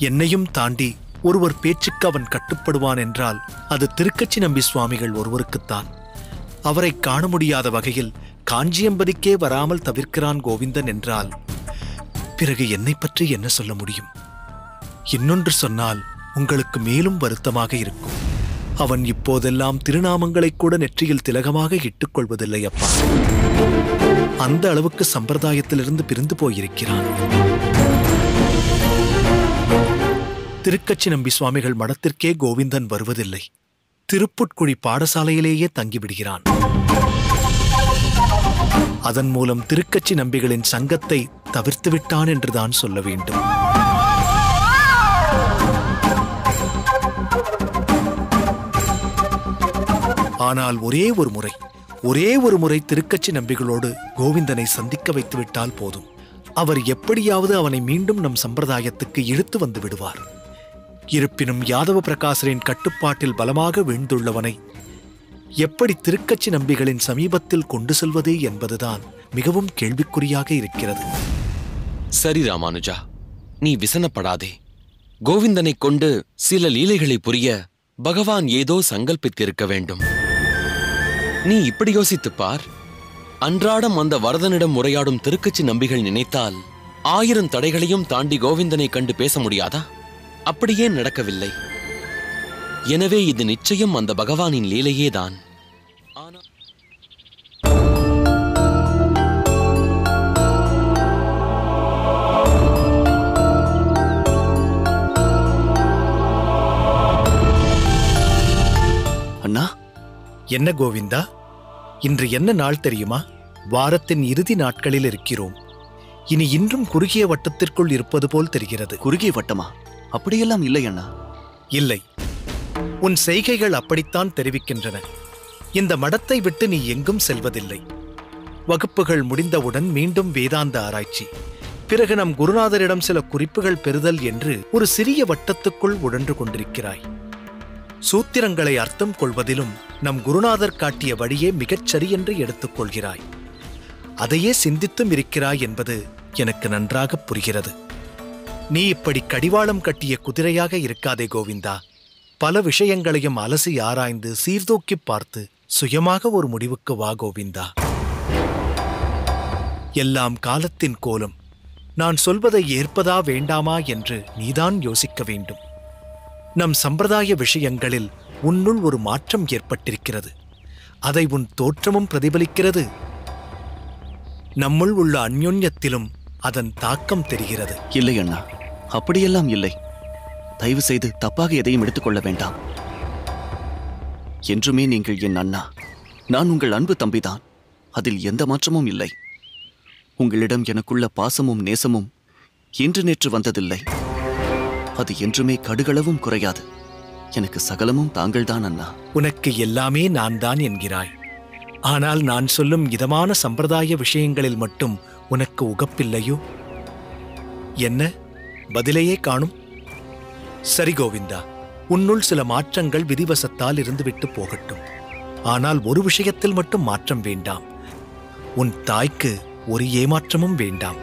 F: என்னையும் தாண்டி ஒருவர் பேச்சுக்கு அவன் கட்டுப்படுவான் என்றால் அது திருக்கச்சி நம்பி சுவாமிகள் ஒருவருக்குத்தான். அவரை காண முடியாத வகையில் காஞ்சியம்பதிக்கே வராமல் தவிர்க்கிறான் கோவிந்தன் என்றால் பிறகு என்னை பற்றி என்ன சொல்ல முடியும்? இன்னொன்று சொன்னால் உங்களுக்கு மேலும் வருத்தமாக இருக்கும். அவன் இப்போதெல்லாம் திருநாமங்களை கூட நெற்றியில் திலகமாக இட்டுக் கொள்வதில்லை அப்பா. அந்த அளவுக்கு சம்பிரதாயத்திலிருந்து பிரிந்து போயிருக்கிறான். திருக்கச்சி நம்பி சுவாமிகள் மடத்திற்கே கோவிந்தன் வருவதில்லை. திருப்புட்குழி பாடசாலையிலேயே தங்கிவிடுகிறான். அதன் மூலம் திருக்கச்சி நம்பிகளின் சங்கத்தை தவிர்த்து விட்டான் என்றுதான் சொல்ல வேண்டும். ஆனால் ஒரே ஒரு முறை திருக்கச்சி நம்பிகளோடு கோவிந்தனை சந்திக்க வைத்துவிட்டால் போதும். அவர் எப்படியாவது அவனை மீண்டும் நம் சம்பிரதாயத்துக்கு இழுத்து வந்து விடுவார். இருப்பினும் யாதவ பிரகாசரின் கட்டுப்பாட்டில் பலமாக வீழ்ந்துள்ளவனை எப்படி திருக்கச்சி நம்பிகளின் சமீபத்தில் கொண்டு செல்வது என்பதுதான் மிகவும் கேள்விக்குறியாக இருக்கிறது.
I: சரி ராமானுஜா, நீ விசனப்படாதே. கோவிந்தனைக் கொண்டு சில லீலைகளை புரிய பகவான் ஏதோ சங்கல்பித்திருக்க வேண்டும். நீ இப்படி யோசித்துப் பார். அன்றாடம் அந்த வரதனிடம் உரையாடும் திருக்கச்சி நம்பிகள் நினைத்தால் 1000 தடைகளையும் தாண்டி கோவிந்தனை கண்டு பேச முடியாதா? அப்படியே நடக்கவில்லை. எனவே இது நிச்சயம் அந்த பகவானின் லீலையேதான்.
G: அண்ணா,
F: என்ன கோவிந்தா, இன்று என்ன நாள் தெரியுமா? வாரத்தின் இறுதி நாட்களில் இருக்கிறோம். இனி இன்றும் குறுகிய வட்டத்திற்குள் இருப்பது போல் தெரிகிறது.
G: குறுகிய வட்டமா? அப்படியெல்லாம் இல்லை அண்ணா.
F: இல்லை, உன் செய்கைகள் அப்படித்தான் தெரிவிக்கின்றன. இந்த மடத்தை விட்டு நீ எங்கும் செல்வதில்லை. வகுப்புகள் முடிந்தவுடன் மீண்டும் வேதாந்த ஆராய்ச்சி, பிறகு நம் குருநாதரிடம் சில குறிப்புகள் பெறுதல் என்று ஒரு சிறிய வட்டத்துக்குள் உழன்று கொண்டிருக்கிறாய். சூத்திரங்களை அர்த்தம் கொள்வதிலும் நம் குருநாதர் காட்டிய வழியே மிகச் சரியென்று எடுத்துக்கொள்கிறாய். அதையே சிந்தித்தும் இருக்கிறாய் என்பது எனக்கு நன்றாக புரிகிறது. நீ இப்படி கடிவாளம் கட்டிய குதிரையாக இருக்காதே கோவிந்தா. பல விஷயங்களையும் அலசி ஆராய்ந்து சீர்தூக்கி பார்த்து சுயமாக ஒரு முடிவுக்கு வா கோவிந்தா. எல்லாம் காலத்தின் கோலம். நான் சொல்வதை ஏற்பதா வேண்டாமா என்று நீதான் யோசிக்க வேண்டும். நம் சம்பிரதாய விஷயங்களில் உன்னுள் ஒரு மாற்றம் ஏற்பட்டிருக்கிறது. அதை உன் தோற்றமும் பிரதிபலிக்கிறது. நம்முள் உள்ள அந்யோன்யத்திலும் அதன் தாக்கம் தெரிகிறது.
G: இல்லை அண்ணா, அப்படியெல்லாம் இல்லை. தயவு செய்து தப்பாக எதையும் எடுத்துக்கொள்ள வேண்டாம். என்றுமே நீங்கள் என் அண்ணா. நான் உங்கள் அன்பு தம்பிதான். அதில் எந்த மாற்றமும் இல்லை. உங்களிடம் எனக்குள்ள பாசமும் நேசமும் இன்று நேற்று வந்ததில்லை. அது என்றுமே கடுகளவும் குறையாது. எனக்கு சகலமும் தாங்கள்தான் அண்ணா.
F: உனக்கு எல்லாமே நான் தான் என்கிறாய். ஆனால் நான் சொல்லும் இதமான சம்பிரதாய விஷயங்களில் மட்டும் உனக்கு உகப்பில்லையோ? என்ன பதிலையே காணும்? சரி கோவிந்தா, உன்னுள் சில மாற்றங்கள் விதிவசத்தால் இருந்துவிட்டு போகட்டும். ஆனால் ஒரு விஷயத்தில் மட்டும் மாற்றம் வேண்டாம். உன் தாய்க்கு ஒரு ஏமாற்றமும் வேண்டாம்.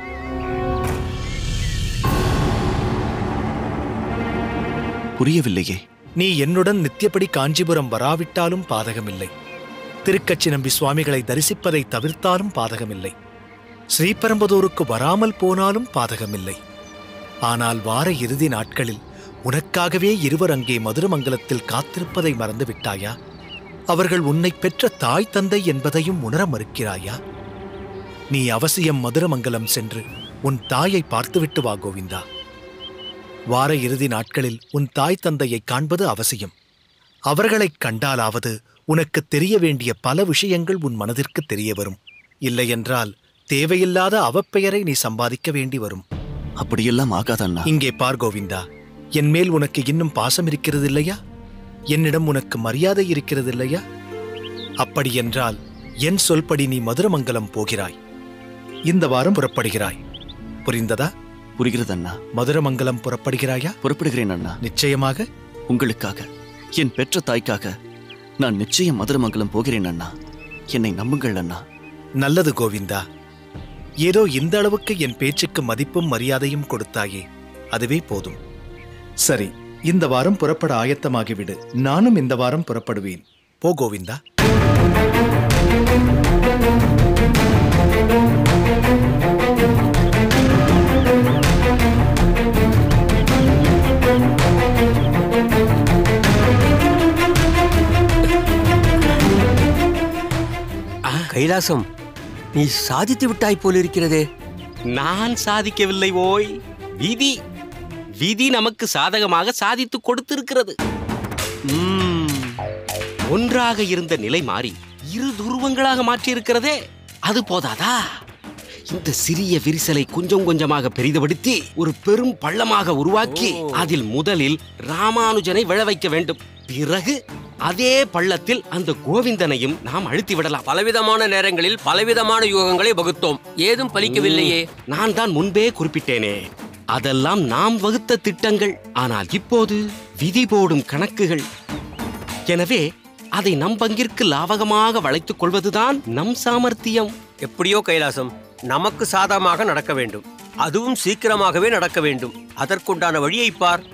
G: புரியவில்லையே.
F: நீ என்னுடன் நித்தியப்படி காஞ்சிபுரம் வராவிட்டாலும் பாதகமில்லை. திருக்கச்சி நம்பி சுவாமிகளை தரிசிப்பதை தவிர்த்தாலும் பாதகமில்லை. ஸ்ரீபெரும்புதூருக்கு வராமல் போனாலும் பாதகமில்லை. ஆனால் வார இறுதி நாட்களில் உனக்காகவே இருவர் அங்கே மதுரமங்கலத்தில் காத்திருப்பதை மறந்து விட்டாயா? அவர்கள் உன்னை பெற்ற தாய் தந்தை என்பதையும் உணர மறுக்கிறாயா? நீ அவசியம் மதுரமங்கலம் சென்று உன் தாயை பார்த்துவிட்டு வா கோவிந்தா. வார இறுதி நாட்களில் உன் தாய் தந்தையை காண்பது அவசியம். அவர்களைக் கண்டாலாவது உனக்கு தெரிய வேண்டிய பல விஷயங்கள் உன் மனதிற்கு தெரிய வரும். இல்லையென்றால் தேவையில்லாத அவப்பெயரை நீ சம்பாதிக்க வேண்டி வரும்.
G: அப்படியெல்லாம் ஆகாதண்ணா.
F: இங்கே பார் கோவிந்தா, என் மேல் உனக்கு இன்னும் பாசம் இருக்கிறது இல்லையா? என்னிடம் உனக்கு மரியாதை இருக்கிறது இல்லையா? அப்படியென்றால் என் சொல்படி நீ மதுரமங்கலம் போகிறாய். இந்த வாரம் புறப்படுகிறாய். புரிந்ததா?
G: புரிகிறது அண்ணா.
F: மதுரமங்கலம் புறப்படுகிறாயா?
G: புறப்படுகிறேன் அண்ணா.
F: நிச்சயமாக?
G: உங்களுக்காக, என் பெற்ற தாய்க்காக நான் நிச்சயம் மதுரமங்கலம் போகிறேன் அண்ணா. என்னை நம்புங்கள் அண்ணா.
F: நல்லது கோவிந்தா. ஏதோ இந்த அளவுக்கு என் பேச்சுக்கு மதிப்பும் மரியாதையும் கொடுத்தாயே, அதுவே போதும். சரி, இந்த வாரம் புறப்பட ஆயத்தமாகிவிடு. நானும் இந்த வாரம் புறப்படுவேன். போ கோவிந்தா.
J: கைலாசம், நீ சாதித்து விட்டாய் போலிருக்கிறதே.
E: நான் சாதிக்கவில்லை ஓய். விதி விதி நமக்கு சாதகமாக சாதித்து கொடுத்திருக்கிறது. ஒன்றாக இருந்த நிலை மாறி இரு துருவங்களாக மாற்றியிருக்கிறதே, அது போதாதா? இந்த சிறிய விரிசலை கொஞ்சம் கொஞ்சமாக பெரிதுபடுத்தி ஒரு பெரும் பள்ளமாக உருவாக்கி அதில் முதலில் ராமானுஜனை விழ வைக்க வேண்டும். பிறகு அதே பள்ளத்தில் அந்த கோவிந்தனையும் நாம் அழுத்தி விடலாம்.
J: பலவிதமான நேரங்களில் பலவிதமான யூகங்களை வகுத்தோம், ஏதும் பலிக்கவில்லையே.
E: நான் தான் முன்பே குறிப்பிட்டேனே, அதெல்லாம் நாம் வகுத்த திட்டங்கள். ஆனால் இப்போது விதி போடும் கணக்குகள். எனவே அதை நம் பங்கிற்கு லாபகமாக வளைத்துக் கொள்வதுதான் நம் சாமர்த்தியம்.
J: எப்படியோ கைலாசம், நமக்கு சாதகமாக நடக்க வேண்டும், அதுவும் சீக்கிரமாகவே நடக்க வேண்டும். அதற்குண்டான வழியை பார்.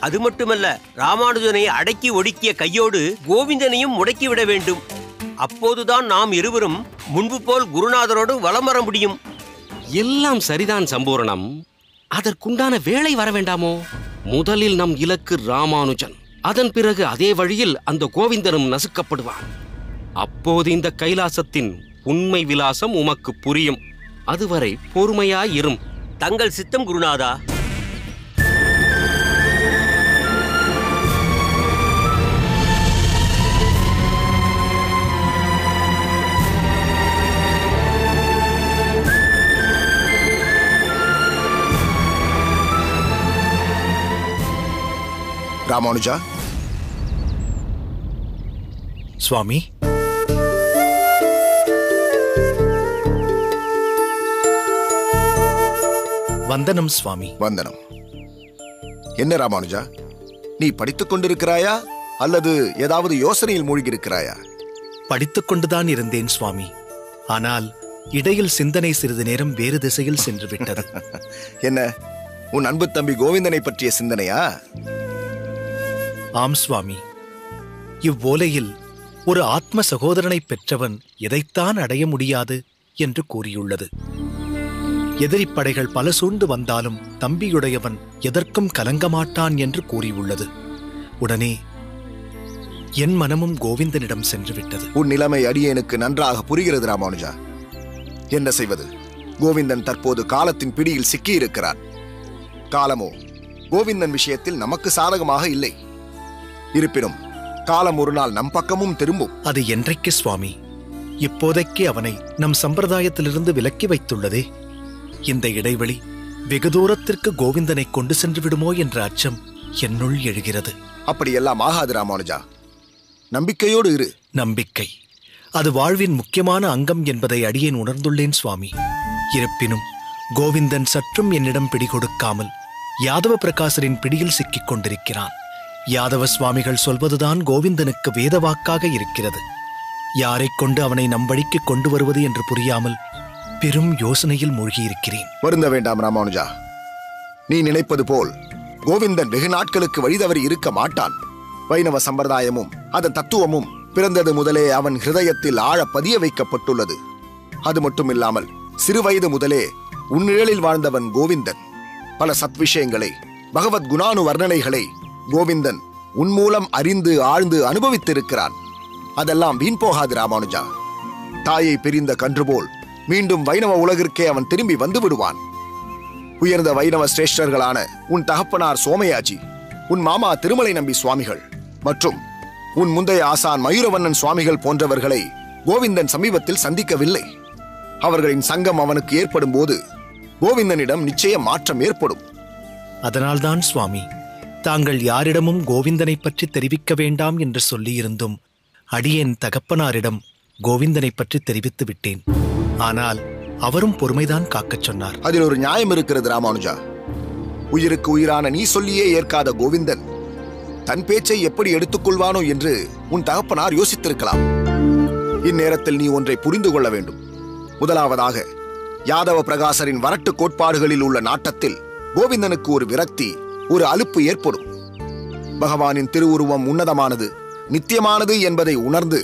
J: அது மட்டுமல்ல, ராமானுஜனை அடக்கி ஒடுக்கிய கையோடு கோவிந்தனையும் முடக்கிவிட வேண்டும். அப்போதுதான் நாம் இருவரும் முன்பு போல் குருநாதரோடு வலம் வர முடியும்.
E: எல்லாம் சரிதான் சம்பூரணம். அதற்குண்டான வேளை வர வேண்டாமோ? முதலில் நம் இலக்கு ராமானுஜன், அதன் பிறகு அதே வழியில் அந்த கோவிந்தனும் நசுக்கப்படுவான். அப்போது இந்த கைலாசத்தின் உண்மை விலாசம் உமக்கு புரியும். அதுவரை பொறுமையாயிரும்.
J: தங்கள் சித்தம் குருநாதா.
H: ராமானுஜா.
F: சுவாமி, வந்தனம் சுவாமி.
H: வந்தனம். என்ன ராமானுஜா, நீ படித்துக் கொண்டிருக்கிறாயா அல்லது ஏதாவது யோசனையில் மூழ்கியிருக்கிறாயா?
F: படித்துக் கொண்டுதான் இருந்தேன் சுவாமி. ஆனால் இடையில் சிந்தனை சிறிது நேரம் வேறு திசையில் சென்று விட்டது.
H: என்ன, உன் அன்பு தம்பி கோவிந்தனை பற்றிய சிந்தனையா?
F: ஆம் சுவாமி. இவ்வோலையில் ஒரு ஆத்ம சகோதரனை பெற்றவன் எதைத்தான் அடைய முடியாது என்று கூறியுள்ளது. எதிரிப்படைகள் பல சூழ்ந்து வந்தாலும் தம்பியுடையவன் எதற்கும் கலங்க மாட்டான் என்று கூறியுள்ளது. உடனே என் மனமும் கோவிந்தனிடம் சென்று விட்டது.
H: உன் நிலைமை அடியேனுக்கு நன்றாக புரிகிறது ராமானுஜா. என்ன செய்வது? கோவிந்தன் தற்போது காலத்தின் பிடியில் சிக்கியிருக்கிறான். காலமோ கோவிந்தன் விஷயத்தில் நமக்கு சாதகமாக இல்லை. இருப்பினும் காலம் ஒரு நாள் நம் பக்கமும் திரும்பும்.
F: அது என்றைக்கு சுவாமி? இப்போதைக்கு அவனை நம் சம்பிரதாயத்திலிருந்து விலக்கி வைத்துள்ளதே. இந்த இடைவெளி வெகு தூரத்திற்கு கோவிந்தனை கொண்டு சென்று விடுமோ என்ற அச்சம் என்னுள் எழுகிறது.
H: அப்படியெல்லாம் ஆகாது ராமானுஜா. நம்பிக்கையோடு இரு.
F: நம்பிக்கை அது வாழ்வின் முக்கியமான அங்கம் என்பதை அடியேன் உணர்ந்துள்ளேன் சுவாமி. இருப்பினும் கோவிந்தன் சற்றும் என்னிடம் பிடிகொடுக்காமல் யாதவ பிரகாசரின் பிடியில் சிக்கிக் கொண்டிருக்கிறான். யாதவ சுவாமிகள் சொல்வதுதான் கோவிந்தனுக்கு வேதவாக்காக இருக்கிறது. யாரைக் கொண்டு அவனை நம் வழிக்கு கொண்டு வருவது என்று புரியாமல் பெரும் யோசனையில் மூழ்கியிருக்கிறேன்.
H: வருந்த வேண்டாம் ராமானுஜா. நீ நினைப்பது போல் கோவிந்தன் வெகு நாட்களுக்கு வழிதவறி இருக்க மாட்டான். வைணவ சம்பிரதாயமும் அதன் தத்துவமும் பிறந்தது முதலே அவன் ஹிருதயத்தில் ஆழ பதிய வைக்கப்பட்டுள்ளது. அது மட்டுமில்லாமல் சிறுவயது முதலே உன்னிழலில் வாழ்ந்தவன் கோவிந்தன். பல சத்விஷயங்களை, பகவத் குணானு வர்ணனைகளை கோவிந்தன் உன் மூலம் அறிந்து ஆழ்ந்து அனுபவித்திருக்கிறான். அதெல்லாம் வீண் போகாது ராமானுஜா. தாயை பிரிந்த கன்று போல் மீண்டும் வைணவ உலகிற்கே அவன் திரும்பி வந்து விடுவான். உயர்ந்த வைணவ சிரேஷ்டர்களான உன் தகப்பனார் சோமயாஜி, உன் மாமா திருமலை நம்பி சுவாமிகள் மற்றும் உன் முந்தைய ஆசான் மயூரவண்ணன் சுவாமிகள் போன்றவர்களை கோவிந்தன் சமீபத்தில் சந்திக்கவில்லை. அவர்களின் சங்கம் அவனுக்கு ஏற்படும் போது கோவிந்தனிடம் நிச்சயம் மாற்றம் ஏற்படும்.
F: அதனால்தான் சுவாமி, தாங்கள் யாரிடமும் கோவிந்தனை பற்றி தெரிவிக்க வேண்டாம் என்று சொல்லியிருந்தும் அடியேன் தகப்பனாரிடம் கோவிந்தனை பற்றி தெரிவித்து விட்டேன். ஆனால் அவரும் பொறுமைதான் காக்கச் சொன்னார்.
H: அதில் ஒரு நியாயம் இருக்கிறது ராமானுஜா. உயிருக்கு உயிரான நீ சொல்லியே ஏற்காத கோவிந்தன் தன் பேச்சை எப்படி எடுத்துக்கொள்வானோ என்று உன் தகப்பனார் யோசித்திருக்கலாம். இந்நேரத்தில் நீ ஒன்றை புரிந்து கொள்ள வேண்டும். முதலாவதாக, யாதவ பிரகாசரின் வரட்டு கோட்பாடுகளில் உள்ள நாட்டத்தில் கோவிந்தனுக்கு ஒரு விரக்தி, ஒரு அலுப்பு ஏற்படும். பகவானின் திருவுருவம் உன்னதமானது, நித்தியமானது என்பதை உணர்ந்து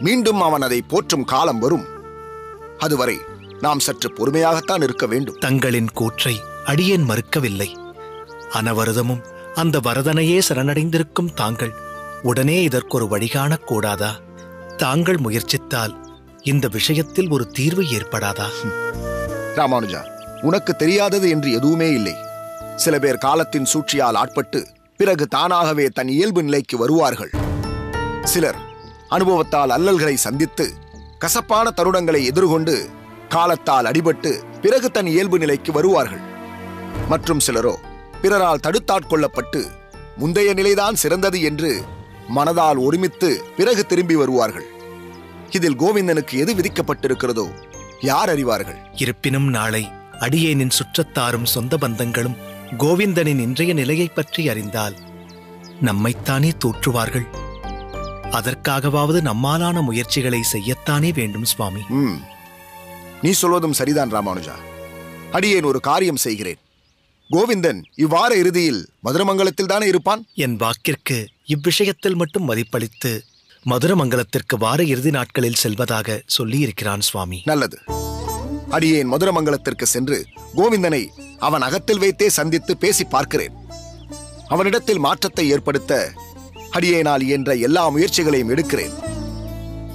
H: மீண்டும் அவன் அதை போற்றும் காலம் வரும். அதுவரை நாம் சற்று பொறுமையாகத்தான் இருக்க வேண்டும்.
F: தங்களின் கூற்றை அடியேன் மறுக்கவில்லை. அனவரதமும் அந்த வரதனையே சரணடைந்திருக்கும் தாங்கள் உடனே இதற்கொரு வழிகாணக் கூடாதா? தாங்கள் முயற்சித்தால் இந்த விஷயத்தில் ஒரு தீர்வு ஏற்படாதா?
H: ராமானுஜா, உனக்கு தெரியாதது என்று எதுவுமே இல்லை. சில பேர் காலத்தின் சூழ்ச்சியால் ஆட்பட்டு பிறகு தானாகவே தன் இயல்பு நிலைக்கு வருவார்கள். சிலர் அனுபவத்தால் அல்லல்களை சந்தித்து கசப்பான தருணங்களை எதிர்கொண்டு காலத்தால் அடிபட்டு பிறகு தன் இயல்பு நிலைக்கு வருவார்கள். மற்றும் சிலரோ பிறரால் தடுத்தாட்கொள்ளப்பட்டு முந்தைய நிலைதான் சிறந்தது என்று மனதால் ஒருமித்து பிறகு திரும்பி வருவார்கள். இதில் கோவிந்தனுக்கு எது விதிக்கப்பட்டிருக்கிறதோ யார் அறிவார்கள்?
F: இருப்பினும் நாளை அடியேனின் சுற்றத்தாரும் சொந்த பந்தங்களும் கோவிந்தனின் இன்றைய நிலையைப் பற்றி அறிந்தால் நம்மைத்தானே தூற்றுவார்கள். அதற்காகவாவது நம்மாலான முயற்சிகளை செய்யத்தானே வேண்டும் சுவாமி.
H: நீ சொல்வதும் சரிதான் ராமானுஜா. அடியேன் ஒரு காரியம் செய்கிறேன். கோவிந்தன் இவ்வார இறுதியில் மதுரமங்கலத்தில் தானே இருப்பான்.
F: என் வாக்கிற்கு இவ்விஷயத்தில் மட்டும் மதிப்பளித்து மதுரமங்கலத்திற்கு வார இறுதி நாட்களில் செல்வதாக சொல்லியிருக்கிறான் சுவாமி.
H: நல்லது. அடியேன் மதுரமங்கலத்திற்கு சென்று கோவிந்தனை அவன் அகத்தில் வைத்தே சந்தித்து பேசி பார்க்கிறேன். அவனிடத்தில் மாற்றத்தை ஏற்படுத்த அடியேனால் என்ற எல்லா முயற்சிகளையும் எடுக்கிறேன்.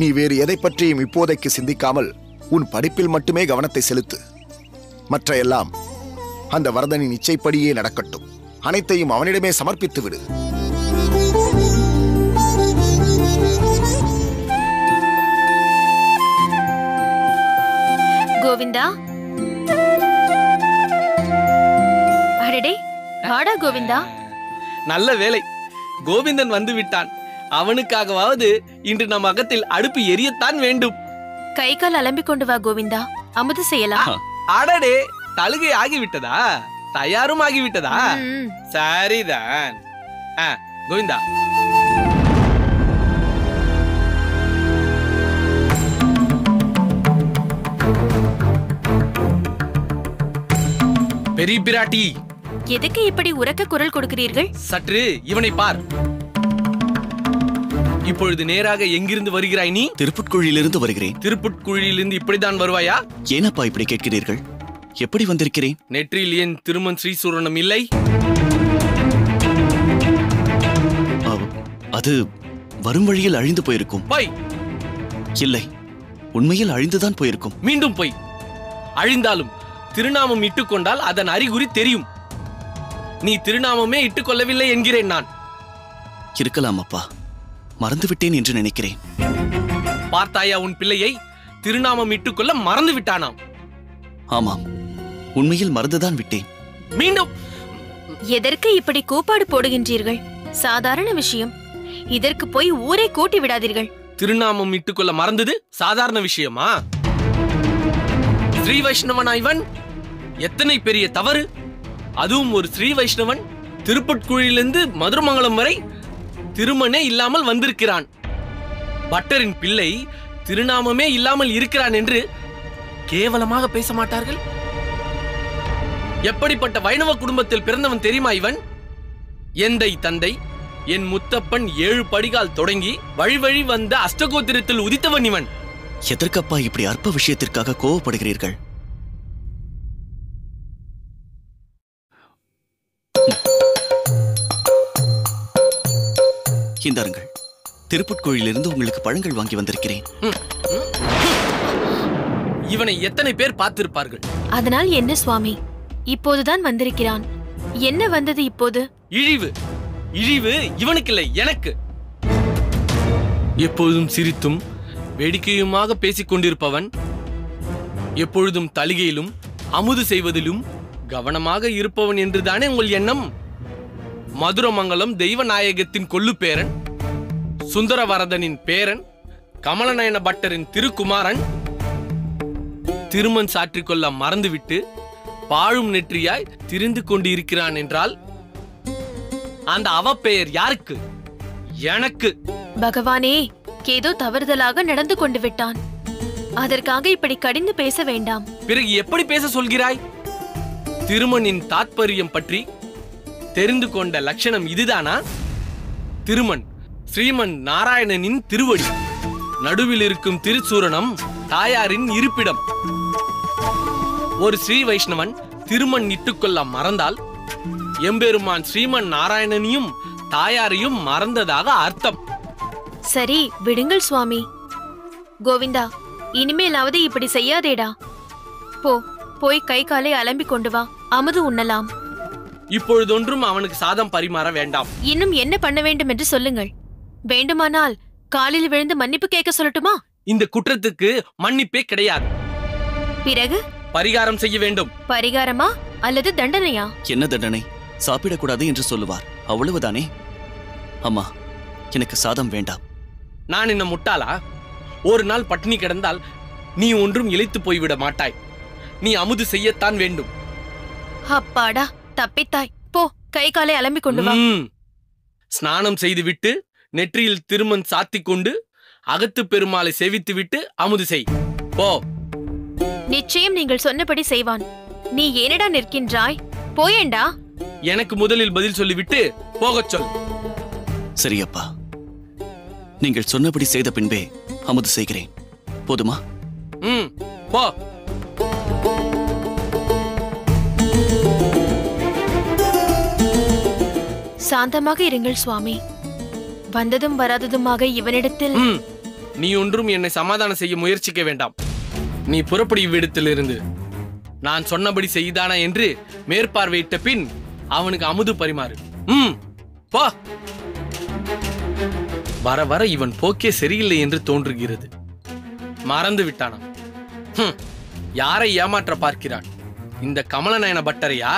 H: நீ வேறு எதை பற்றியும் இப்போதைக்கு சிந்திக்காமல் உன் படிப்பில் மட்டுமே கவனத்தை செலுத்து. மற்ற எல்லாம் அந்த வரதனின் இச்சைப்படியே நடக்கட்டும். அனைத்தையும் அவனிடமே சமர்ப்பித்து விடு.
K: கோவிந்தா, அடடே வாடா கோவிந்தா.
L: நல்ல வேலை, கோவிந்தன் வந்து விட்டான். அவனுக்காகவாவது இன்று நம் அகத்தில் அடுப்பு எரியத்தான் வேண்டும்.
K: கை கால் அலம்பிக் கொண்டு வா கோவிந்தா, அமுது செய்யலாம்.
L: அடடே, தழுகை ஆகிவிட்டதா? தயாரும் ஆகிவிட்டதா? சரிதான். கோவிந்தா, பெரிய பிராட்டி,
K: எதுக்கு இப்படி உரக்க குரல் கொடுக்கிறீர்கள்?
L: சற்று இவனை பார். இப்பொழுது நேராக எங்கிருந்து வருகிறாய் நீ?
G: திருப்புட்குழியிலிருந்து வருகிறேன்.
L: திருப்புட்குழியிலிருந்து இப்படிதான் வருவாயா?
G: ஏனப்பா இப்படி கேட்கிறீர்கள்? எப்படி வந்திருக்கிறேன்?
L: நெற்றியில் ஏன் திருமன் ஸ்ரீசூரணம் இல்லை?
G: அது வரும் வழியில் அழிந்து போயிருக்கும்.
L: போய்
G: இல்லை, உண்மையில் அழிந்துதான் போயிருக்கும்.
L: மீண்டும் போய் அழிந்தாலும் திருநாமம் இட்டுக்கொண்டால் அதன் அறிகுறி தெரியும். நீ திருநாமமே இட்டுக்கொள்ளவில்லை என்கிறேன் நான்.
G: இருக்கலாம் அப்பா, மறந்துவிட்டேன் என்று நினைக்கிறேன்.
L: பார்த்தாயா உன் பிள்ளையை? திருநாமம் இட்டுக்கொள்ள மறந்து விட்டானாம்.
G: ஆமாம், உண்மையில் மறந்துதான் விட்டேன்.
L: மீண்டும்
K: எதற்கு இப்படி கூப்பாடு போடுகின்றீர்கள்? சாதாரண விஷயம். இதற்கு போய் ஊரை கூட்டி விடாதீர்கள்.
L: திருநாமம் இட்டுக்கொள்ள மறந்தது சாதாரண விஷயமா? ஸ்ரீ வைஷ்ணவனா இவன்? எத்தனை பெரிய தவறு! அதுவும் ஒரு ஸ்ரீ வைஷ்ணவன் திருப்புட்குழியிலிருந்து மதுரமங்கலம் வரை திருமணே இல்லாமல் வந்திருக்கிறான். பட்டரின் பிள்ளை திருநாமமே இல்லாமல் இருக்கிறான் என்று கேவலமாக பேச மாட்டார்கள்? எப்படிப்பட்ட வைணவ குடும்பத்தில் பிறந்தவன் தெரியுமா இவன்? எந்தை தந்தை என் முத்தப்பன் 7 படிகால் தொடங்கி வழி வழி வந்த அஷ்டகோத்திரத்தில் உதித்தவன் இவன்.
G: எதற்கப்பா இப்படி அற்ப விஷயத்திற்காக கோவப்படுகிறீர்கள்? இந்தாருங்கள், திருப்புட்குழியிலிருந்து உங்களுக்கு பழங்கள் வாங்கி வந்திருக்கிறேன்.
L: இவனை எத்தனை பேர் பார்த்திருப்பார்கள்?
K: அதனால் என்ன சுவாமி, இப்போதுதான் வந்திருக்கிறான். என்ன வந்தது இப்போது?
L: இழிவு. இழிவு இவனுக்கில்லை, எனக்கு. எப்போதும் சிரித்தும் வேடிக்கையுமாக பேசிக் கொண்டிருப்பவன் எப்பொழுதும் தலிகையிலும் அமுது செய்வதிலும் கவனமாக இருப்பவன் என்றுதானே உங்கள் எண்ணம்? மதுரமங்கலம் தெய்வநாயகத்தின் கொள்ளு பேரன், சுந்தரவரதனின் பேரன், கமலநயன பட்டரின் திருக்குமாரன் திருமண் சாற்றிக்கொள்ள மறந்துவிட்டு பாழும் நெற்றியாய் திரிந்து கொண்டு இருக்கிறான் என்றால் அந்த அவப்பெயர் யாருக்கு? எனக்கு.
K: பகவானே, ஏதோ தவறுதலாக நடந்து கொண்டு விட்டான். அதற்காக இப்படி கடிந்து பேச வேண்டாம்.
L: பிறகு எப்படி பேச சொல்கிறாய்? திருமணின் தாத்பரியம் பற்றி தெரிந்து கொண்ட லட்சணம் இதுதானா? திருமண் ஸ்ரீமன் நாராயணனின் திருவடி, நடுவில் இருக்கும் திருச்சூரணம் தாயாரின் இருப்பிடம். ஒரு ஸ்ரீ வைஷ்ணவன் திருமண் இட்டுக்கொள்ள மறந்தால் எம்பெருமான் ஸ்ரீமன் நாராயணனையும் தாயாரையும் மறந்ததாக அர்த்தம்.
K: சரி, விடுங்கள் சுவாமி. கோவிந்தா, இனிமேலாவது இப்படி செய்யாதேடா. போய் கை காலை அலம்பிக் கொண்டு வா, அமுது உண்ணலாம்.
L: இப்பொழுதொன்றும் அவனுக்கு சாதம் பரிமாற வேண்டாம்.
K: இன்னும் என்ன பண்ண வேண்டும் என்று சொல்லுங்கள். வேண்டுமானால் காலில் விழுந்து மன்னிப்பு கேட்க சொல்லட்டுமா?
L: இந்த குற்றத்துக்கு மன்னிப்பே கிடையாது.
K: பிறகு
L: பரிகாரம் செய்ய வேண்டும்.
K: பரிகாரமா அல்லது தண்டனையா?
G: என்ன தண்டனை? சாப்பிடக்கூடாது என்று சொல்லுவார், அவ்வளவுதானே. அம்மா, எனக்கு சாதம் வேண்டாம்.
L: நான் என்ன முட்டாளா? ஒரு நாள் பட்டினி கிடந்தால் நீ ஒன்றும் இளைத்து போய்விட மாட்டாய். நீ அமுது செய்யத்தான் வேண்டும்.
K: அப்பாடா, தப்பித்தாய். போ, கை காலை அலம்பிக் கொண்டு வா.
L: ஸ்நானம் செய்துவிட்டு நெற்றியில் திருமண் சாத்திக் கொண்டு அகத்து பெருமாளை சேவித்து விட்டு அமுது செய். போ.
K: நிச்சயம் நீங்கள் சொன்னபடி செய்வான். நீ ஏனடா நிற்கின்றாய்? போயேண்டா.
L: எனக்கு முதலில் பதில் சொல்லிவிட்டு போகச் சொல்.
G: சரியப்பா, நீங்கள் சொன்னபடி செய்த பின்பே அமுது செய்கிறேன். போதுமா?
L: போ.
K: சாந்தமாக இருங்கள் சுவாமி. வந்ததும் வராததுமாக இவனிடத்தில்
L: நீ ஒன்றும் என்னை சமாதானம் செய்ய முயற்சிக்க வேண்டாம். நீ புறப்படி இவ்விடத்திலிருந்து. நான் சொன்னபடி செய்தானா என்று மேற்பார்வையிட்ட பின் அவனுக்கு அமுது பரிமாறு. போ. வர வர இவன் போக்கே சரியில்லை என்று தோன்றுகிறது. மறந்து விட்டானாம். யாரை ஏமாற்ற பார்க்கிறான்? இந்த கமலநயன பட்டரையா?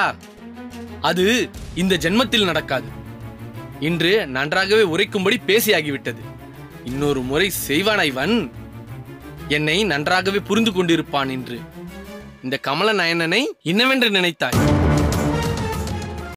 L: அது இந்த ஜென்மத்தில் நடக்காது. இன்று நன்றாகவே உரைக்கும்படி பேசியாகிவிட்டது. இன்னொரு முறை செய்வானா இவன்? என்னை நன்றாகவே புரிந்து கொண்டிருப்பான் என்று. இந்த கமலநயனனை என்னவென்று நினைத்தாய்?